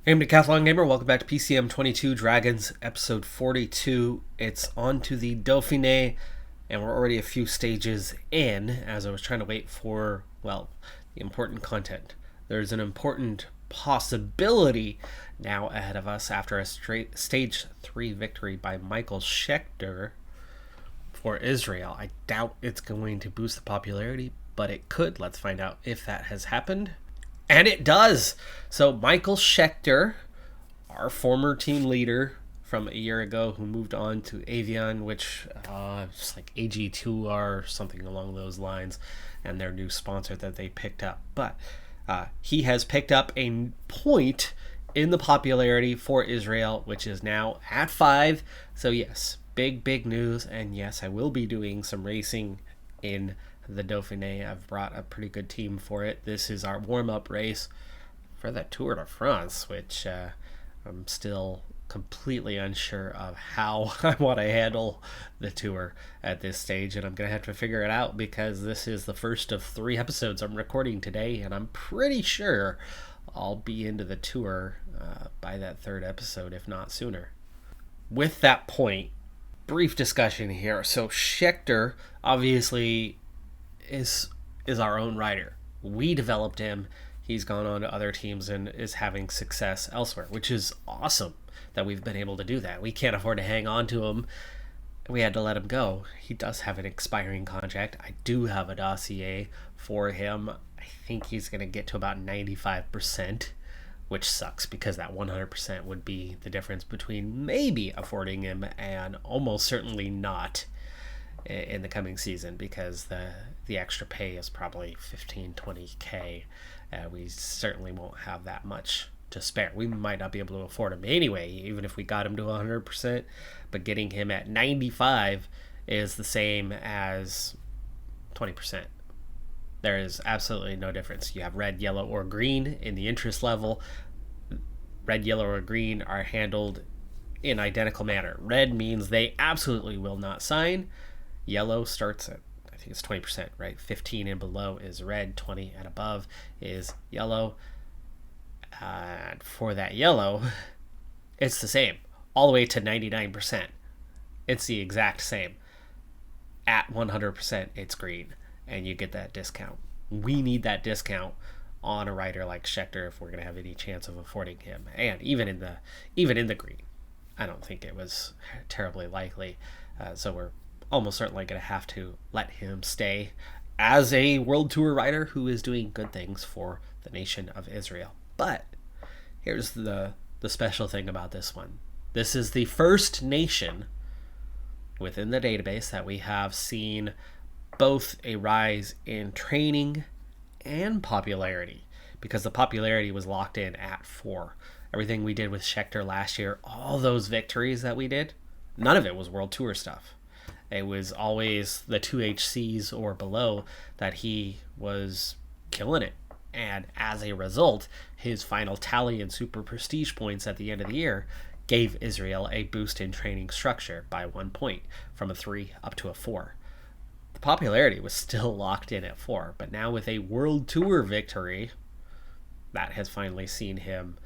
Hey, I'm Decathlon Gamer. Welcome back to PCM22 Dragons, episode 42. It's on to the Dauphine, and we're already a few stages in as I was trying to wait for, well, the important content. There's an important possibility now ahead of us after a stage 3 victory by Michael Schechter for Israel. I doubt it's going to boost the popularity, but it could. Let's find out if that has happened. And it does. So Michael Schechter, our former team leader from a year ago, who moved on to Avion, which it's like AG2R, something along those lines, and their new sponsor that they picked up. But he has picked up a point in the popularity for Israel, which is now at 5. So yes, big news. And yes, I will be doing some racing in the Dauphine. I've brought a pretty good team for it. This is our warm-up race for the Tour de France, which I'm still completely unsure of how I want to handle the tour at this stage, and I'm going to have to figure it out because this is the first of 3 episodes I'm recording today, and I'm pretty sure I'll be into the tour by that 3rd episode, if not sooner. With that point, brief discussion here. So Schechter obviously is our own rider. We developed him. He's gone on to other teams and is having success elsewhere, which is awesome that we've been able to do that. We can't afford to hang on to him. We had to let him go. He does have an expiring contract. I do have a dossier for him. I think he's going to get to about 95%, which sucks because that 100% would be the difference between maybe affording him and almost certainly not in the coming season, because the extra pay is probably 15-20k. We certainly won't have that much to spare. We might not be able to afford him anyway, even if we got him to 100%, but getting him at 95 is the same as 20%. There is absolutely no difference. You have red, yellow, or green in the interest level. Red, yellow, or green are handled in identical manner. Red means they absolutely will not sign. Yellow starts at, I think it's 20%, right? 15 and below is red, 20 and above is yellow. And for that yellow, it's the same, all the way to 99%. It's the exact same. At 100%, it's green, and you get that discount. We need that discount on a rider like Schechter if we're going to have any chance of affording him. And even in the green, I don't think it was terribly likely. So we're almost certainly going to have to let him stay as a World Tour rider who is doing good things for the nation of Israel. But here's the special thing about this one. This is the first nation within the database that we have seen both a rise in training and popularity, because the popularity was locked in at 4. Everything we did with Schechter last year, all those victories that we did, none of it was World Tour stuff. It was always the 2HCs or below that he was killing it. And as a result, his final tally in super prestige points at the end of the year gave Israel a boost in training structure by 1 point, from a 3 up to a 4. The popularity was still locked in at 4, but now with a World Tour victory, that has finally seen him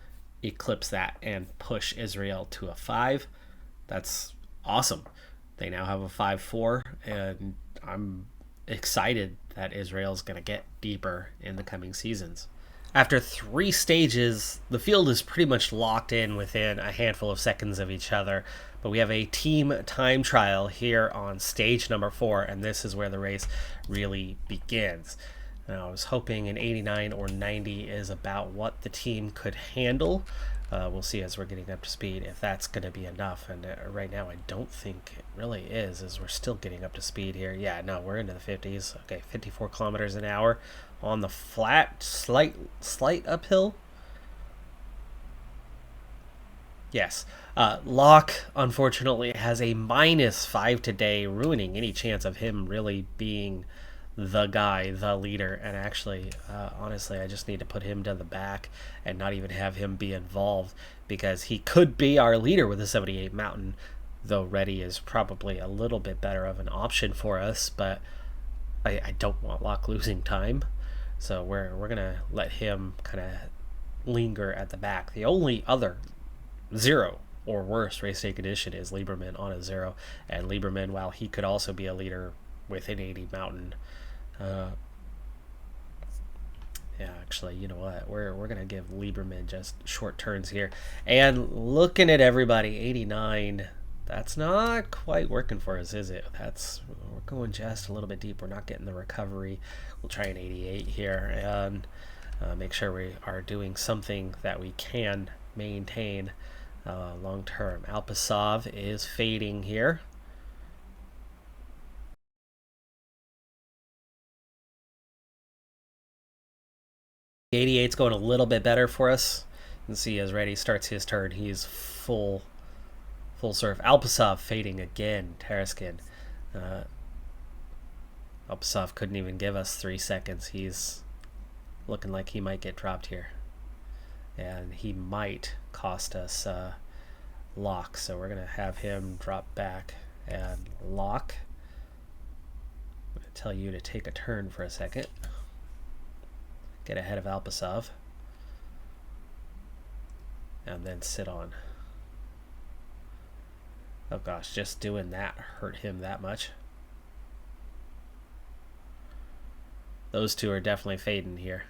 eclipse that and push Israel to a 5. That's awesome. They now have a 5-4, and I'm excited that Israel's going to get deeper in the coming seasons. After 3 stages, the field is pretty much locked in within a handful of seconds of each other, but we have a team time trial here on stage number 4, and this is where the race really begins. Now, I was hoping an 89 or 90 is about what the team could handle. We'll see as we're getting up to speed if that's going to be enough, and right now I don't think it really is, as we're still getting up to speed here. Yeah, no, we're into the 50s. Okay, 54 kilometers an hour on the flat, slight uphill. Yes. Locke, unfortunately, has a -5 today, ruining any chance of him really being the guy, the leader. And actually, honestly, I just need to put him to the back and not even have him be involved, because he could be our leader with the 78 Mountain, though Reddy is probably a little bit better of an option for us. But I don't want Locke losing time, so we're gonna let him kind of linger at the back. The only other 0 or worse race day condition is Lieberman on a 0. And Lieberman, while he could also be a leader with an 80 mountain, yeah, actually, you know what? We're gonna give Lieberman just short turns here. And looking at everybody, 89. That's not quite working for us, is it? We're going just a little bit deep. We're not getting the recovery. We'll try an 88 here and make sure we are doing something that we can maintain long term. Alpasov is fading here. 88's going a little bit better for us. You can see as Reddy starts his turn, he's full surf. Alpasov fading again. Taraskin. Alpasov couldn't even give us 3 seconds. He's looking like he might get dropped here. And he might cost us lock. So we're going to have him drop back and lock. I'm going to tell you to take a turn for a second. Get ahead of Alpasov. And then sit on. Oh gosh, just doing that hurt him that much. Those two are definitely fading here.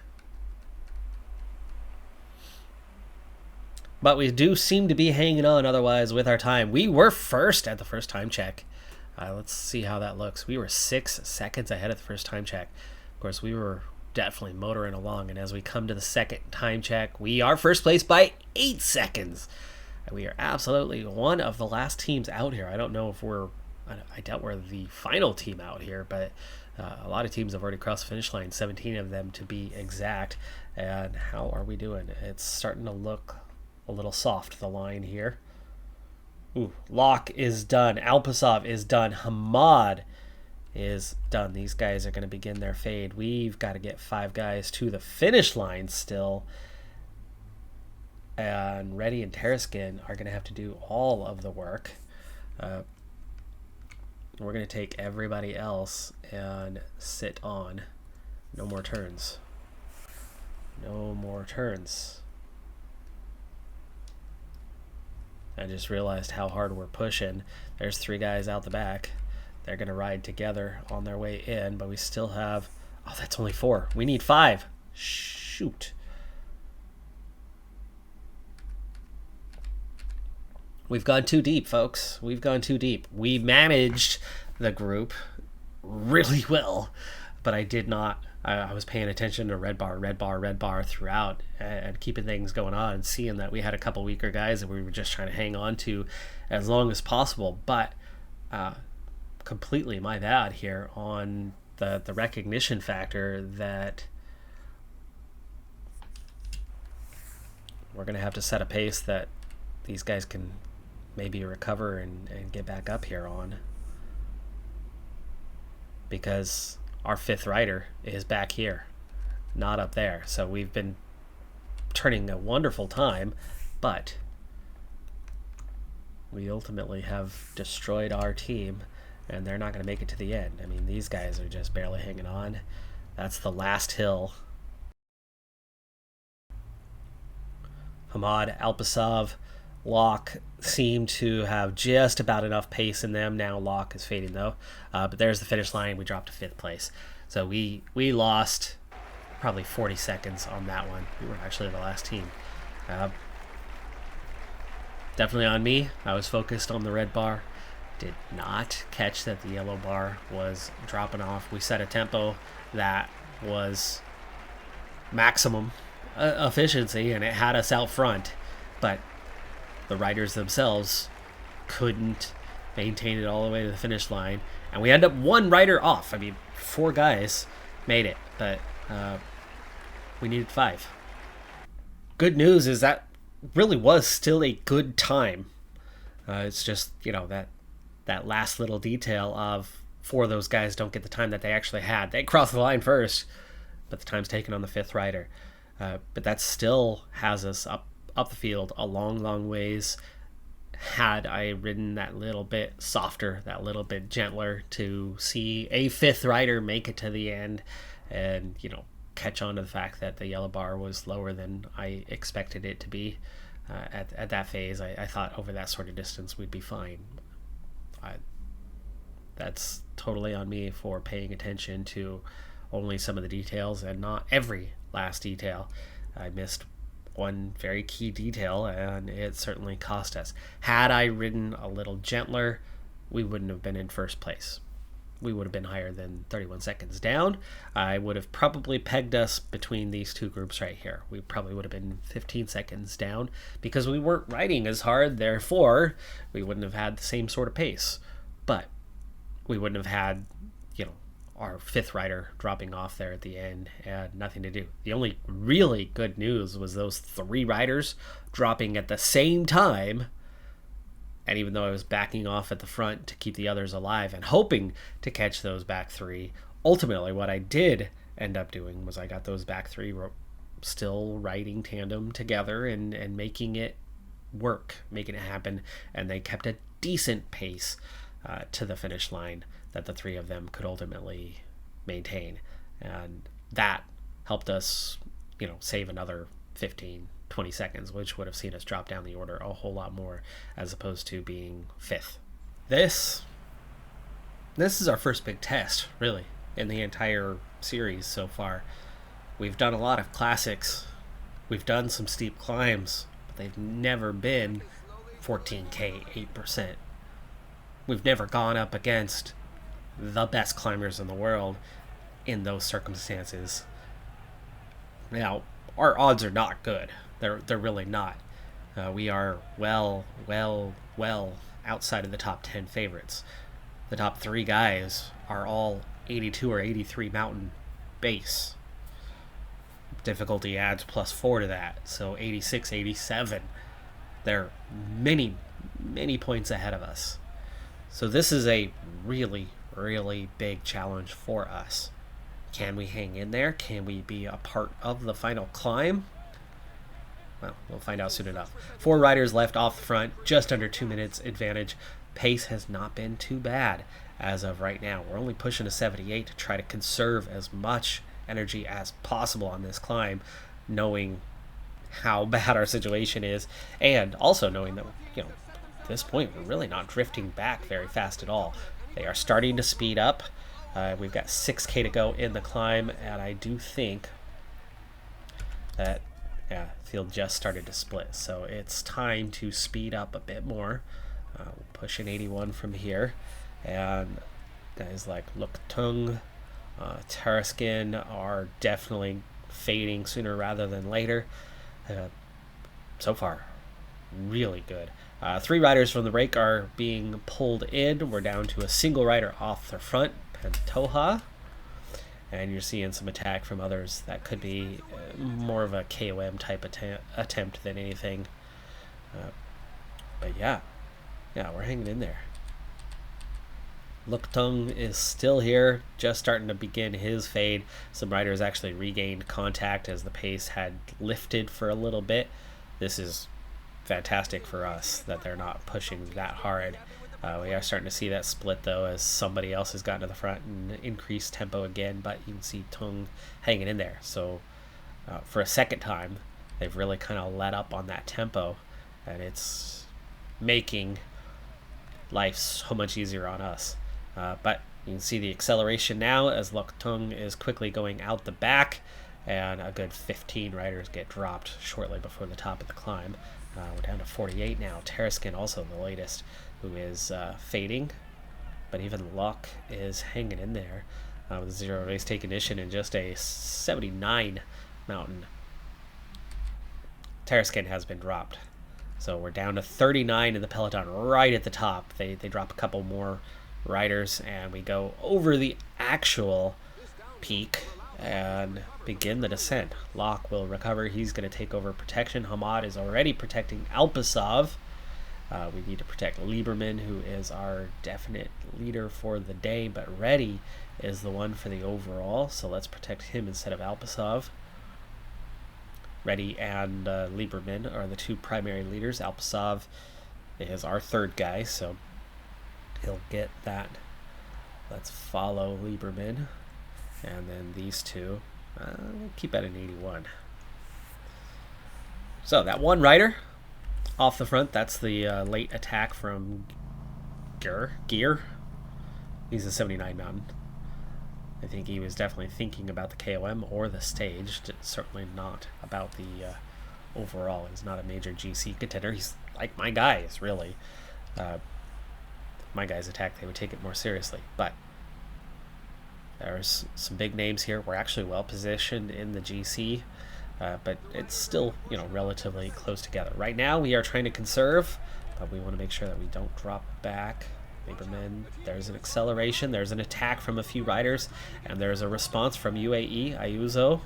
But we do seem to be hanging on otherwise with our time. We were first at the first time check. Let's see how that looks. We were 6 seconds ahead of the first time check. Of course, we were definitely motoring along. And as we come to the second time check, we are first place by 8 seconds. We are absolutely one of the last teams out here. I don't know if I doubt we're the final team out here, but a lot of teams have already crossed the finish line, 17 of them to be exact. And how are we doing? It's starting to look a little soft, the line here. Ooh, Locke is done. Alpasov is done. Hamad is done. These guys are going to begin their fade. We've got to get 5 guys to the finish line still. And Reddy and Taraskin are going to have to do all of the work. We're going to take everybody else and sit on. No more turns. No more turns. I just realized how hard we're pushing. There's 3 guys out the back. They're going to ride together on their way in, but we still have... Oh, that's only 4. We need 5. Shoot. We've gone too deep, folks. We've gone too deep. We managed the group really well, but I did not. I was paying attention to red bar throughout and keeping things going on and seeing that we had a couple weaker guys that we were just trying to hang on to as long as possible. But completely my bad here on the recognition factor that we're going to have to set a pace that these guys can maybe recover and get back up here on, because our 5th rider is back here, not up there. So we've been turning a wonderful time, but we ultimately have destroyed our team, and they're not going to make it to the end. I mean, these guys are just barely hanging on. That's the last hill. Hamad, Alpasov, Locke seem to have just about enough pace in them. Now Locke is fading though. But there's the finish line. We dropped to 5th place. So we lost probably 40 seconds on that one. We were actually the last team. Definitely on me. I was focused on the red bar. Did not catch that the yellow bar was dropping off. We set a tempo that was maximum efficiency, and it had us out front. But the riders themselves couldn't maintain it all the way to the finish line, and we end up 1 rider off. I mean, 4 guys made it, but we needed 5. Good news is that really was still a good time. It's just, you know, that last little detail of 4 of those guys don't get the time that they actually had. They crossed the line first, but the time's taken on the 5th rider. But that still has us up the field a long ways. Had I ridden that little bit softer, that little bit gentler, to see a 5th rider make it to the end and, you know, catch on to the fact that the yellow bar was lower than I expected it to be at that phase. I thought over that sort of distance we'd be fine. That's totally on me for paying attention to only some of the details and not every last detail. I missed one very key detail, and it certainly cost us. Had I ridden a little gentler, we wouldn't have been in first place. We would have been higher than 31 seconds down. I would have probably pegged us between these two groups right here. We probably would have been 15 seconds down because we weren't riding as hard. Therefore, we wouldn't have had the same sort of pace. But we wouldn't have had, our fifth rider dropping off there at the end and nothing to do. The only really good news was those three riders dropping at the same time. And even though I was backing off at the front to keep the others alive and hoping to catch those back three, ultimately what I did end up doing was I got those back three still riding tandem together and making it work, making it happen. And they kept a decent pace to the finish line that the three of them could ultimately maintain. And that helped us, save another 15, 20 seconds, which would have seen us drop down the order a whole lot more as opposed to being fifth. This is our first big test, really, in the entire series so far. We've done a lot of classics. We've done some steep climbs, but they've never been 14K, 8%. We've never gone up against the best climbers in the world in those circumstances. Now, our odds are not good. They're really not. We are well outside of the top 10 favorites. The top three guys are all 82 or 83 mountain base. Difficulty adds +4 to that, so 86, 87. They're many points ahead of us. So this is a really big challenge for us. Can we hang in there? Can we be a part of the final climb? Well, we'll find out soon enough. 4 riders left off the front, just under 2 minutes advantage. Pace has not been too bad as of right now. We're only pushing a 78 to try to conserve as much energy as possible on this climb, knowing how bad our situation is, and also knowing that, at this point, we're really not drifting back very fast at all. They are starting to speed up. We've got 6K to go in the climb, and I do think that field just started to split, so it's time to speed up a bit more. We'll push an 81 from here, and guys like Luktung, Taraskin are definitely fading sooner rather than later. So far, really good. 3 riders from the break are being pulled in. We're down to a single rider off the front, Pantoja. And you're seeing some attack from others. That could be more of a KOM type attempt than anything. But yeah, we're hanging in there. Luktung is still here, just starting to begin his fade. Some riders actually regained contact as the pace had lifted for a little bit. This is fantastic for us that they're not pushing that hard. We are starting to see that split though, as somebody else has gotten to the front and increased tempo again, but you can see Tung hanging in there. So for a second time, they've really kind of let up on that tempo, and it's making life so much easier on us. But you can see the acceleration now as Luktung is quickly going out the back, and a good 15 riders get dropped shortly before the top of the climb. We're down to 48 now. Taraskin also the latest, who is fading, but even Luck is hanging in there with 0 race take ignition and just a 79 mountain. Taraskin has been dropped, so we're down to 39 in the peloton right at the top. They drop a couple more riders, and we go over the actual peak and begin the descent. Locke will recover. He's going to take over protection. Hamad is already protecting Alpasov. We need to protect Lieberman, who is our definite leader for the day, but Reddy is the one for the overall, so let's protect him instead of Alpasov. Reddy and Lieberman are the 2 primary leaders. Alpasov is our 3rd guy, so he'll get that. Let's follow Lieberman, and then these 2 We'll keep that in 81. So that one rider off the front, that's the late attack from Gear. He's a 79 mountain. I think he was definitely thinking about the KOM or the stage. Certainly not about the overall. He's not a major GC contender. He's like my guys, really. My guys' attack, they would take it more seriously. But there's some big names here. We're actually well positioned in the GC, but it's still, relatively close together. Right now, we are trying to conserve, but we want to make sure that we don't drop back. Lieberman, there's an acceleration, there's an attack from a few riders, and there's a response from UAE, Ayuso.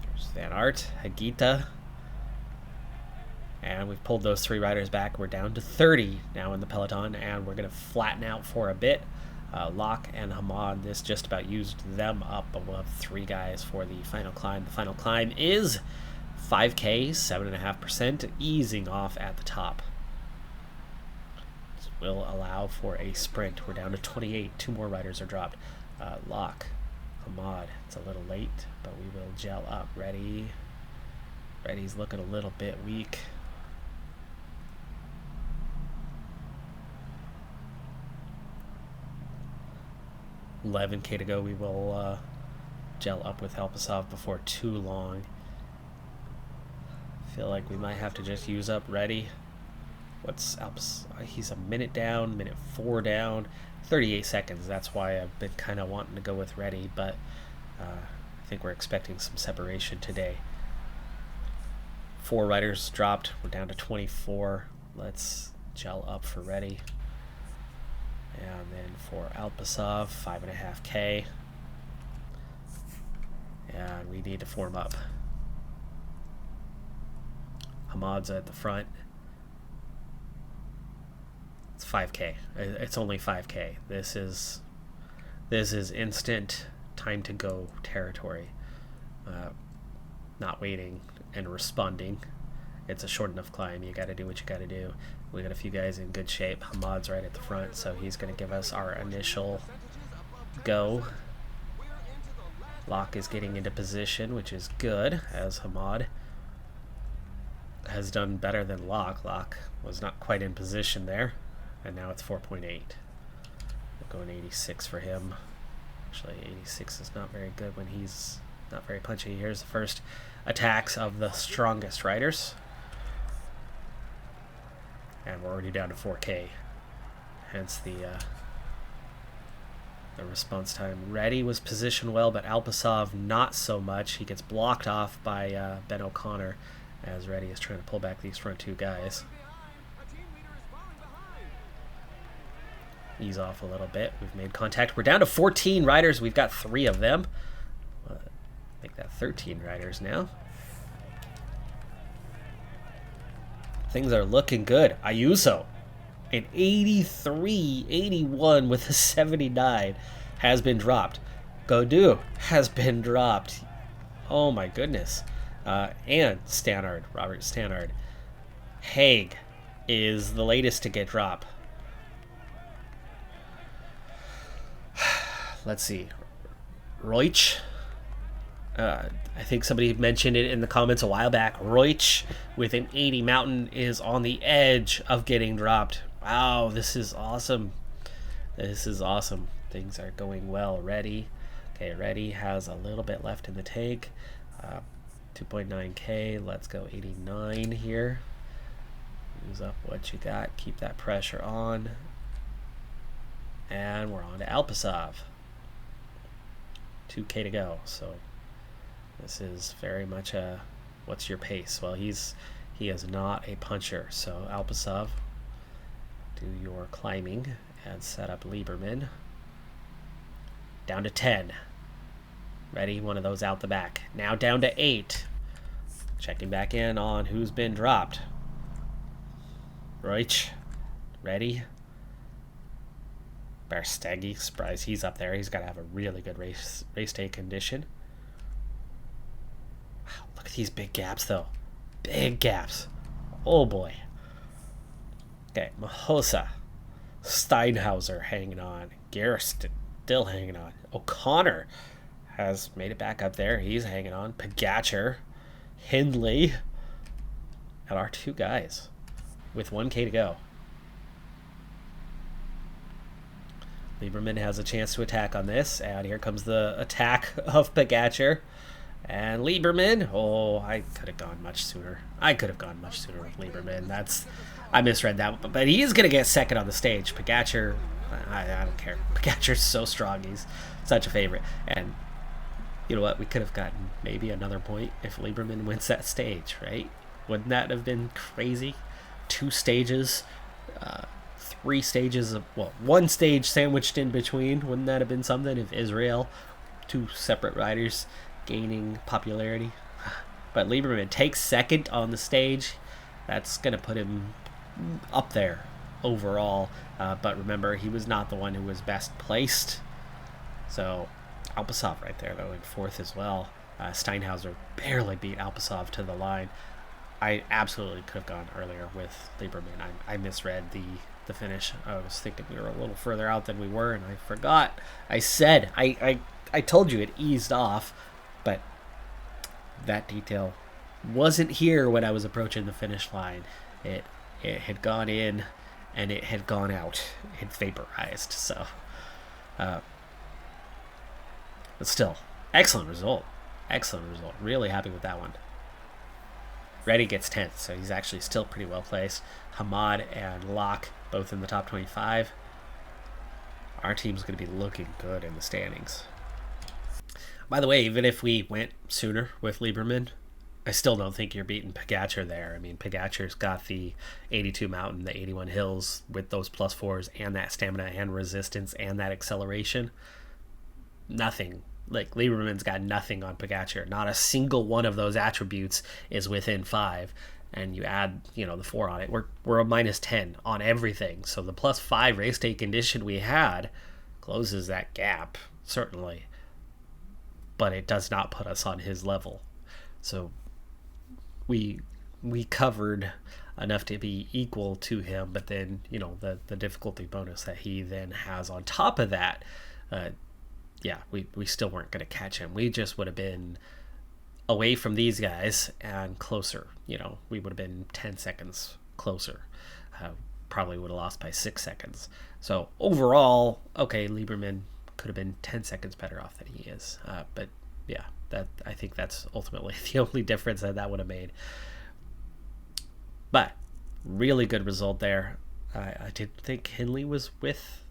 There's Van Aert, Hagita. And we've pulled those 3 riders back. We're down to 30 now in the peloton, and we're going to flatten out for a bit. Locke and Hamad, this just about used them up, but we'll have 3 guys for the final climb. The final climb is 5K, 7.5%, easing off at the top. This will allow for a sprint. We're down to 28. 2 more riders are dropped. Locke, Hamad, it's a little late, but we will gel up. Reddy's looking a little bit weak. 11K to go. We will gel up with Helpasov before too long. Feel like we might have to just use up Reddy. What's Alps? He's a minute down, minute 4 down, 38 seconds. That's why I've been kind of wanting to go with Reddy, but I think we're expecting some separation today. 4 riders dropped. We're down to 24. Let's gel up for Reddy. And then for Alpasov, 5.5K. And we need to form up. Hamad's at the front. It's 5K. It's only 5K. This is instant time to go territory. Not waiting and responding. It's a short enough climb. You got to do what you got to do. We got a few guys in good shape. Hamad's right at the front, so he's going to give us our initial go. Locke is getting into position, which is good, as Hamad has done better than Locke. Locke was not quite in position there, and now it's 4.8. We're going 86 for him. Actually, 86 is not very good when he's not very punchy. Here's the first attacks of the strongest riders. And we're already down to 4K. Hence the response time. Reddy was positioned well, but Alpasov not so much. He gets blocked off by Ben O'Connor as Reddy is trying to pull back these front 2 guys. Ease off a little bit. We've made contact. We're down to 14 riders. We've got 3 of them. Make that 13 riders now. Things are looking good. Ayuso, an 83, 81 with a 79 has been dropped. Godu has been dropped. Oh my goodness. And Stannard, Robert Stannard. Haig is the latest to get dropped. Let's see. Roich. I think somebody mentioned it in the comments a while back. Roich with an 80 mountain is on the edge of getting dropped. Wow, this is awesome. This is awesome. Things are going well. Reddy. Okay, Reddy has a little bit left in the tank. 2.9K. Let's go 89 here. Use up what you got. Keep that pressure on. And we're on to Alpasov. 2K to go. So this is very much a, what's your pace? Well, he is not a puncher. So Alpasov, do your climbing and set up Lieberman. Down to 10. Ready, one of those out the back. Now down to 8. Checking back in on who's been dropped. Roich, ready. Barstegi, surprise, he's up there. He's got to have a really good race day condition. Wow, look at these big gaps, though. Big gaps. Oh, boy. Okay, Mahosa. Steinhauser hanging on. Garrett still hanging on. O'Connor has made it back up there. He's hanging on. Pogacar, Hindley, and our two guys with 1K to go. Lieberman has a chance to attack on this, and here comes the attack of Pogacar. And Lieberman, oh, I could have gone much sooner. with Lieberman. I misread that, but he is going to get second on the stage. Pogacar, I don't care. Pogacar's so strong. He's such a favorite. And you know what? We could have gotten maybe another point if Lieberman wins that stage, right? Wouldn't that have been crazy? 2 stages, 3 stages of, well, 1 stage sandwiched in between. Wouldn't that have been something if Israel, 2 separate riders gaining popularity? But Lieberman takes second on the stage. That's going to put him up there overall. But remember, he was not the one who was best placed. So Alpasov right there, though, in 4th as well. Steinhauser barely beat Alpasov to the line. I absolutely could have gone earlier with Lieberman. I misread the finish. I was thinking we were a little further out than we were, and I forgot. I told you it eased off, but that detail wasn't here when I was approaching the finish line. It had gone in, and it had gone out. It had vaporized. So, but still, excellent result. Really happy with that one. Reddy gets 10th, so he's actually still pretty well placed. Hamad and Locke both in the top 25. Our team's going to be looking good in the standings. By the way, even if we went sooner with Lieberman, I still don't think you're beating Pogacar there. I mean, Pogacar's got the 82 mountain, the 81 hills with those +4s and that stamina and resistance and that acceleration. Nothing. Like, Lieberman's got nothing on Pogacar. Not a single one of those attributes is within 5. And you add, the 4 on it. We're a -10 on everything. So the +5 race day condition we had closes that gap, certainly. But it does not put us on his level. So we covered enough to be equal to him. But then, the difficulty bonus that he then has on top of that, we still weren't going to catch him. We just would have been away from these guys and closer. We would have been 10 seconds closer. Probably would have lost by 6 seconds. So overall, okay, Lieberman could have been 10 seconds better off than he is. But yeah, I think that's ultimately the only difference that would have made. But really good result there. I did think Hindley was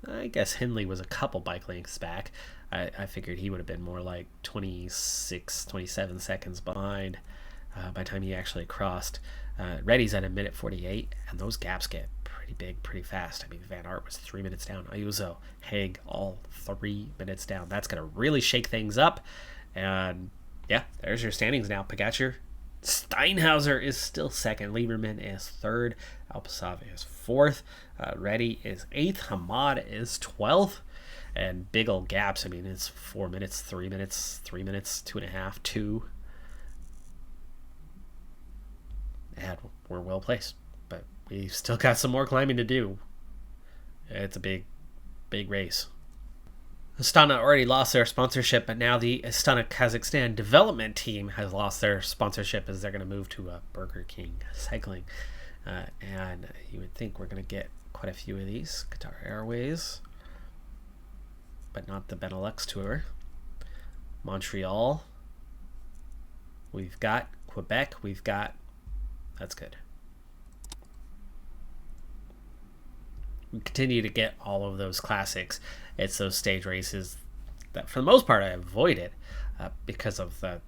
I guess Hindley was a couple bike lengths back. I figured he would have been more like 26, 27 seconds behind by the time he actually crossed. Reddy's at 1:48, and those gaps get pretty big pretty fast. I mean, Van Aert was 3 minutes down. Ayuso, Haig, all 3 minutes down. That's going to really shake things up. And yeah, there's your standings now. Pogacar, Steinhauser is still 2nd. Lieberman is 3rd. Alpasov is 4th. Reddy is 8th. Hamad is 12th. And big old gaps. I mean, it's 4 minutes, 3 minutes, 3 minutes, 2.5, 2. And we're well placed. But we've still got some more climbing to do. It's a big race. Astana already lost their sponsorship, but now the Astana Kazakhstan development team has lost their sponsorship as they're going to move to Burger King Cycling. And you would think we're going to get quite a few of these. Qatar Airways, but not the Benelux Tour. Montreal. We've got Quebec. That's good. We continue to get all of those classics. It's those stage races that, for the most part, I avoided because of the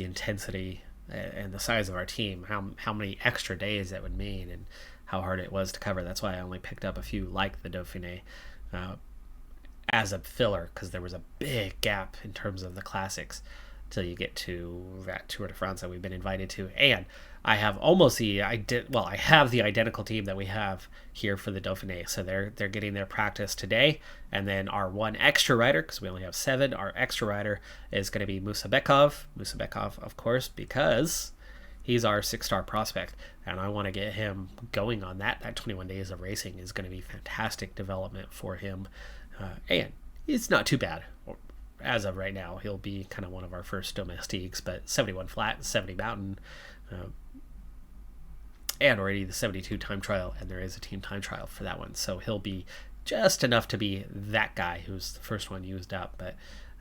intensity and the size of our team, how many extra days that would mean, and how hard it was to cover. That's why I only picked up a few like the Dauphine as a filler, because there was a big gap in terms of the classics till you get to that Tour de France that we've been invited to. And I have I have the identical team that we have here for the Dauphiné. So they're getting their practice today, and then our one extra rider, because we only have 7, our extra rider is going to be Musabekov, of course, because He's our 6-star prospect, and I want to get him going on that. That 21 days of racing is going to be fantastic development for him, and it's not too bad. As of right now, he'll be kind of one of our first domestiques, but 71 flat, 70 mountain, and already the 72 time trial, and there is a team time trial for that one. So he'll be just enough to be that guy who's the first one used up, but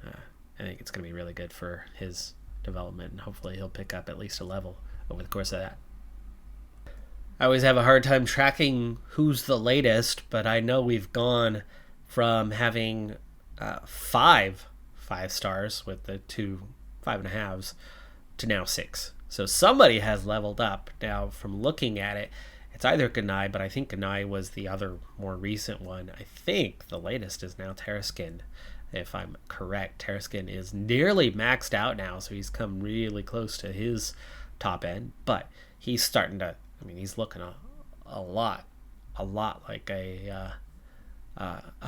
I think it's going to be really good for his development, and hopefully he'll pick up at least a level over the course of that. I always have a hard time tracking who's the latest, but I know we've gone from having 5 stars with the 2 5.5s to now 6. So somebody has leveled up. Now, from looking at it, it's either Ganai, but I think Ganai was the other more recent one. I think the latest is now Terraskin, if I'm correct. Terraskin is nearly maxed out now, so he's come really close to his top end, but he's starting to, I mean, he's looking a lot like a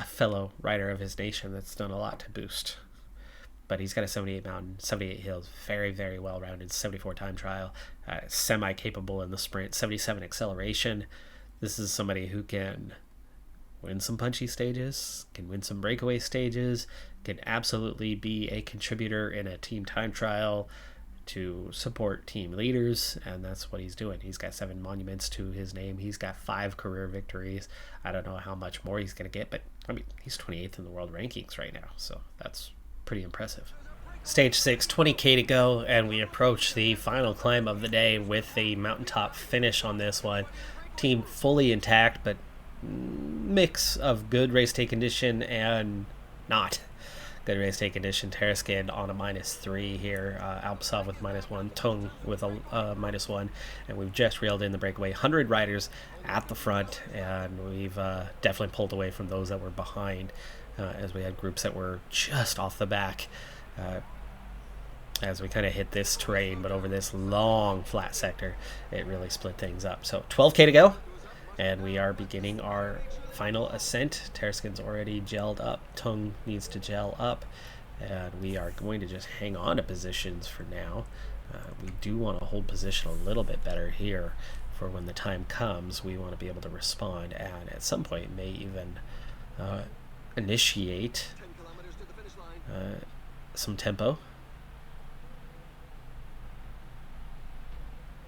fellow rider of his nation that's done a lot to boost. But he's got a 78 mountain, 78 hills, very, very well-rounded, 74 time trial, semi-capable in the sprint, 77 acceleration. This is somebody who can win some punchy stages, can win some breakaway stages, can absolutely be a contributor in a team time trial to support team leaders, and that's what he's doing. He's got 7 monuments to his name. He's got 5 career victories. I don't know how much more he's going to get, but I mean, he's 28th in the world rankings right now, so that's pretty impressive. Stage 6, 20k to go, and we approach the final climb of the day with the mountaintop finish on this one. Team fully intact, but mix of good race day condition and not good race day condition. Terraskin on a -3 here, Alpsov with -1, Tung with a -1, and we've just reeled in the breakaway. 100 riders at the front, and we've definitely pulled away from those that were behind, as we had groups that were just off the back as we kind of hit this terrain, but over this long flat sector, it really split things up. So 12k to go, and we are beginning our final ascent. Terraskin's already gelled up. Tung needs to gel up, and we are going to just hang on to positions for now. We do want to hold position a little bit better here for when the time comes. We want to be able to respond, and at some point may even initiate some tempo.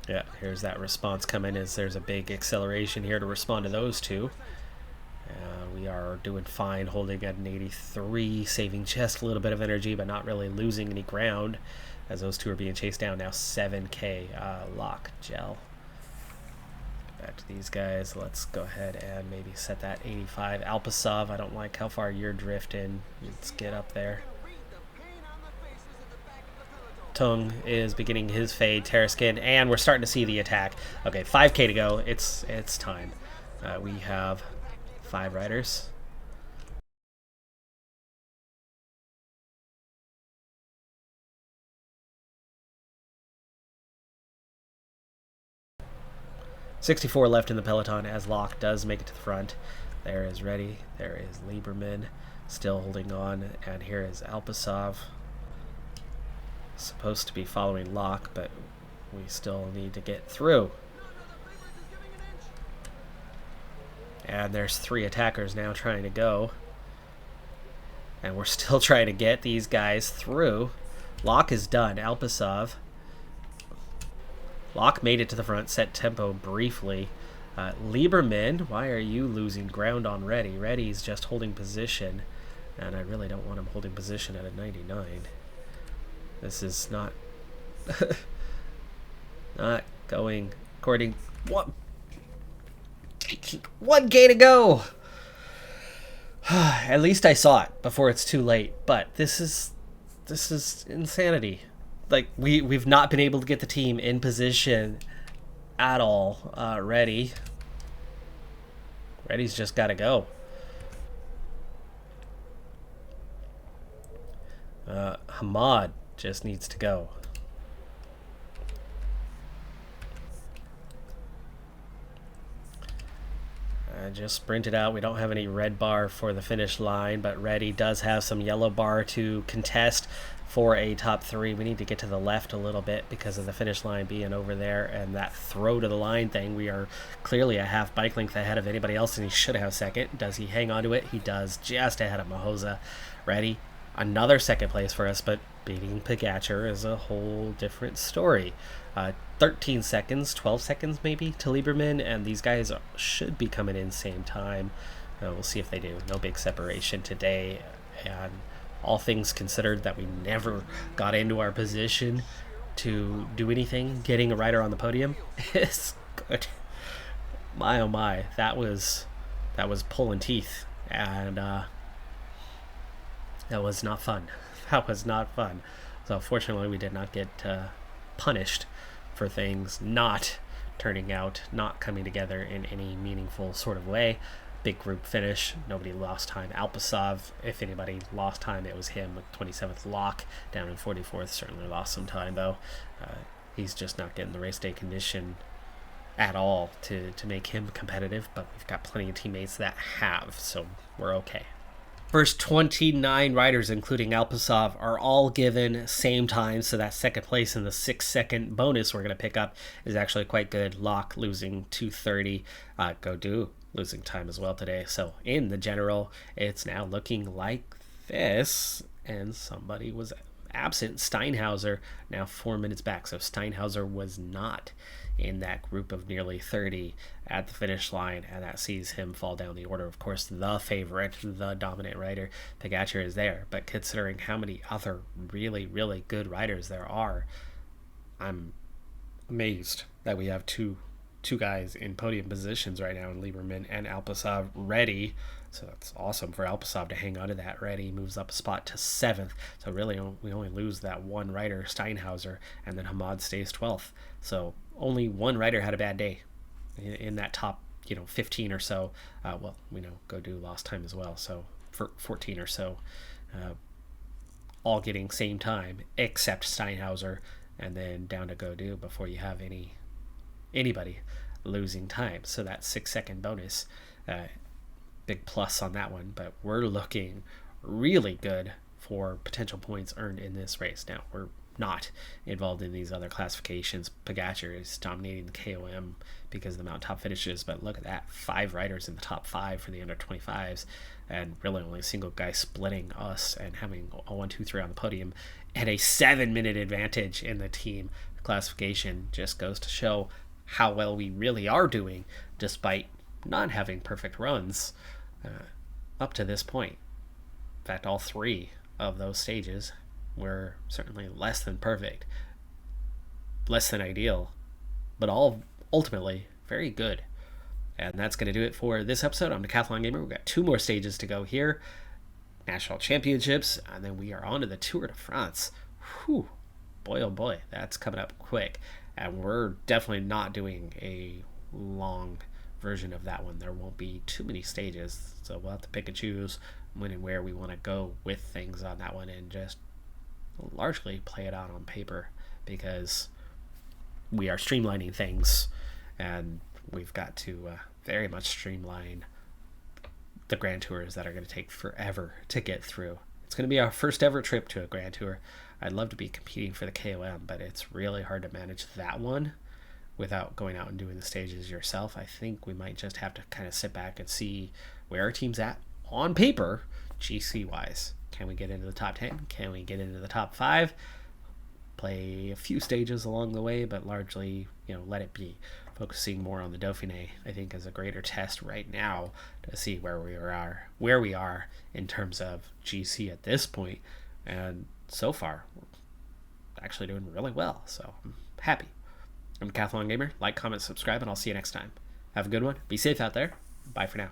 Yeah, here's that response coming as there's a big acceleration here to respond to those two. We are doing fine, holding at an 83, saving just a little bit of energy, but not really losing any ground as those two are being chased down. Now 7k, lock, gel. Back to these guys. Let's go ahead and maybe set that 85. Alpasov, I don't like how far you're drifting. Let's get up there. Tung is beginning his fade. Terraskin, and we're starting to see the attack. Okay, 5k to go. It's time. We have 5 riders. $64 left in the peloton as Locke does make it to the front. There is Reddy. There is Lieberman still holding on, and here is Alpasov. Supposed to be following Locke, but we still need to get through. And there's 3 attackers now trying to go, and we're still trying to get these guys through. Locke is done. Alpasov. Locke made it to the front, set tempo briefly. Lieberman, why are you losing ground on Reddy? Reddy's just holding position, and I really don't want him holding position at a 99. This is not not going according. 1k to go. At least I saw it before it's too late. But this is insanity. Like we've not been able to get the team in position at all. Reddy's just got to go. Hamad just needs to go. just sprinted out. We don't have any red bar for the finish line, but Reddy does have some yellow bar to contest for a top 3. We need to get to the left a little bit because of the finish line being over there, and that throw to the line thing. We are clearly a half bike length ahead of anybody else, and he should have second. Does he hang on to it? He does, just ahead of Mahoza. Reddy, another second place for us, but beating Pogacar is a whole different story. 13 seconds, 12 seconds maybe to Lieberman, and these guys should be coming in same time. We'll see if they do. No big separation today, and all things considered, that we never got into our position to do anything, getting a rider on the podium is good. My oh my, that was pulling teeth, and that was not fun. That was not fun. So fortunately we did not get punished for things not turning out, not coming together in any meaningful sort of way. Big group finish, nobody lost time. Alpasov, if anybody lost time, it was him with 27th. Lock down in 44th, certainly lost some time though. He's just not getting the race day condition at all to make him competitive, but we've got plenty of teammates that have, so we're okay. First 29 riders, including Alpasov, are all given same time, so that second place in the 6-second bonus we're going to pick up is actually quite good. Locke losing 2:30. Gaudu losing time as well today. So in the general, it's now looking like this, and somebody was absent. Steinhauser now 4 minutes back, so Steinhauser was not in that group of nearly 30 at the finish line, and that sees him fall down the order. Of course, the favorite, the dominant rider, Pogacar, is there, but considering how many other really, really good riders there are, I'm amazed that we have two guys in podium positions right now in Lieberman and Alpasov ready. So that's awesome for Alpasov to hang on to that. Reddy moves up a spot to 7th. So really we only lose that one rider, Steinhauser, and then Hamad stays 12th. So only one rider had a bad day in that top 15 or so. Well, we know Gaudu lost time as well, so for 14 or so, all getting same time except Steinhauser, and then down to Gaudu before you have anybody losing time. So that 6-second bonus, big plus on that one, but we're looking really good for potential points earned in this race. Now, we're not involved in these other classifications. Pogacar is dominating the KOM because of the amount of top finishes, but look at that, 5 riders in the top 5 for the under 25s, and really only a single guy splitting us and having a 1, 2, 3 on the podium, and a 7-minute advantage in the team classification. Just goes to show how well we really are doing despite not having perfect runs up to this point. In fact, all 3 of those stages were certainly less than perfect, less than ideal, but all ultimately very good. And that's going to do it for this episode. I'm Decathlon Gamer. We've got 2 more stages to go here. National Championships, and then we are on to the Tour de France. Whew. Boy, oh boy, that's coming up quick. And we're definitely not doing a long version of that one. There won't be too many stages, so we'll have to pick and choose when and where we want to go with things on that one, and just largely play it out on paper, because we are streamlining things, and we've got to very much streamline the Grand Tours that are going to take forever to get through. It's going to be our first ever trip to a Grand Tour. I'd love to be competing for the KOM, but it's really hard to manage that one without going out and doing the stages yourself. I think we might just have to kind of sit back and see where our team's at on paper, GC wise. Can we get into the top 10? Can we get into the top 5? Play a few stages along the way, but largely, let it be. Focusing more on the Dauphine, I think, is a greater test right now to see where we are in terms of GC at this point. And so far, we're actually doing really well, so I'm happy. I'm Decathlon Gamer. Like, comment, subscribe, and I'll see you next time. Have a good one. Be safe out there. Bye for now.